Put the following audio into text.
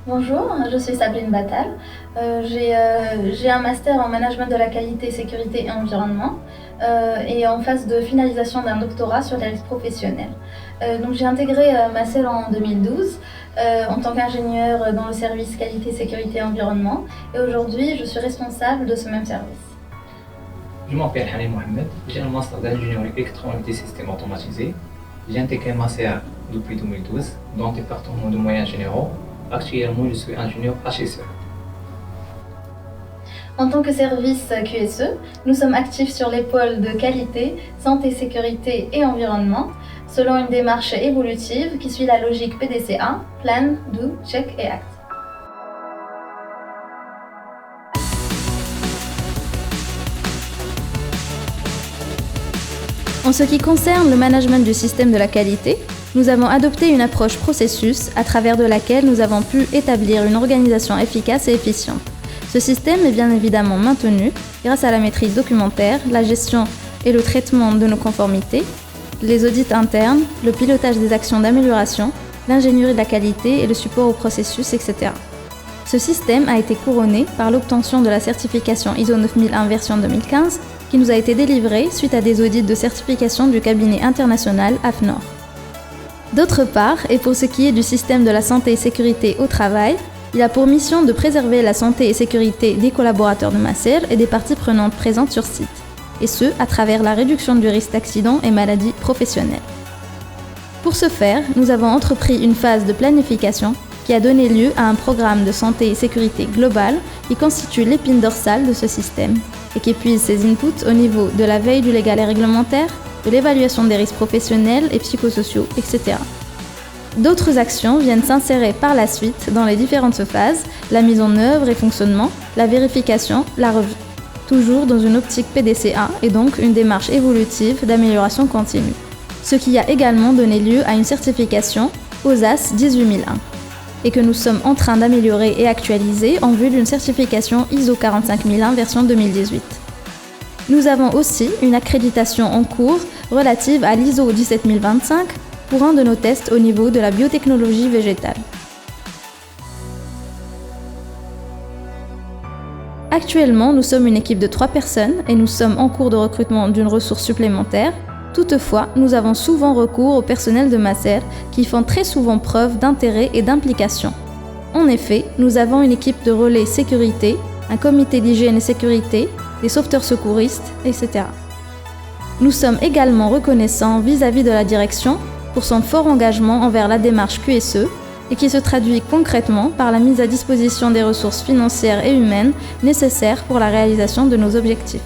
Bonjour, je suis Sabrine Battal. J'ai un master en management de la qualité, sécurité et environnement et en phase de finalisation d'un doctorat sur les risques professionnels. Donc j'ai intégré Macel en 2012 en tant qu'ingénieur dans le service qualité, sécurité et environnement et aujourd'hui je suis responsable de ce même service. Je m'appelle Hanim Mohamed, j'ai un master d'ingénierie électronique des systèmes automatisés. J'ai intégré Macel depuis 2012 dans le département de moyens généraux. Actuellement, je suis ingénieur HSE. En tant que service QSE, nous sommes actifs sur les pôles de qualité, santé, sécurité et environnement, selon une démarche évolutive qui suit la logique PDCA, Plan, Do, Check et Act. En ce qui concerne le management du système de la qualité, nous avons adopté une approche processus à travers de laquelle nous avons pu établir une organisation efficace et efficiente. Ce système est bien évidemment maintenu grâce à la maîtrise documentaire, la gestion et le traitement de nos conformités, les audits internes, le pilotage des actions d'amélioration, l'ingénierie de la qualité et le support au processus, etc. Ce système a été couronné par l'obtention de la certification ISO 9001 version 2015 qui nous a été délivrée suite à des audits de certification du cabinet international AFNOR. D'autre part, et pour ce qui est du système de la santé et sécurité au travail, il a pour mission de préserver la santé et sécurité des collaborateurs de Macel et des parties prenantes présentes sur site, et ce, à travers la réduction du risque d'accident et maladies professionnelles. Pour ce faire, nous avons entrepris une phase de planification qui a donné lieu à un programme de santé et sécurité global qui constitue l'épine dorsale de ce système et qui puise ses inputs au niveau de la veille du légal et réglementaire, de l'évaluation des risques professionnels et psychosociaux, etc. D'autres actions viennent s'insérer par la suite dans les différentes phases, la mise en œuvre et fonctionnement, la vérification, la revue. Toujours dans une optique PDCA et donc une démarche évolutive d'amélioration continue. Ce qui a également donné lieu à une certification OSAS 18001 et que nous sommes en train d'améliorer et actualiser en vue d'une certification ISO 45001 version 2018. Nous avons aussi une accréditation en cours relative à l'ISO 17025 pour un de nos tests au niveau de la biotechnologie végétale. Actuellement, nous sommes une équipe de 3 personnes et nous sommes en cours de recrutement d'une ressource supplémentaire. Toutefois, nous avons souvent recours au personnel de Macel qui font très souvent preuve d'intérêt et d'implication. En effet, nous avons une équipe de relais sécurité, un comité d'hygiène et sécurité, des sauveteurs secouristes, etc. Nous sommes également reconnaissants vis-à-vis de la direction pour son fort engagement envers la démarche QSE et qui se traduit concrètement par la mise à disposition des ressources financières et humaines nécessaires pour la réalisation de nos objectifs.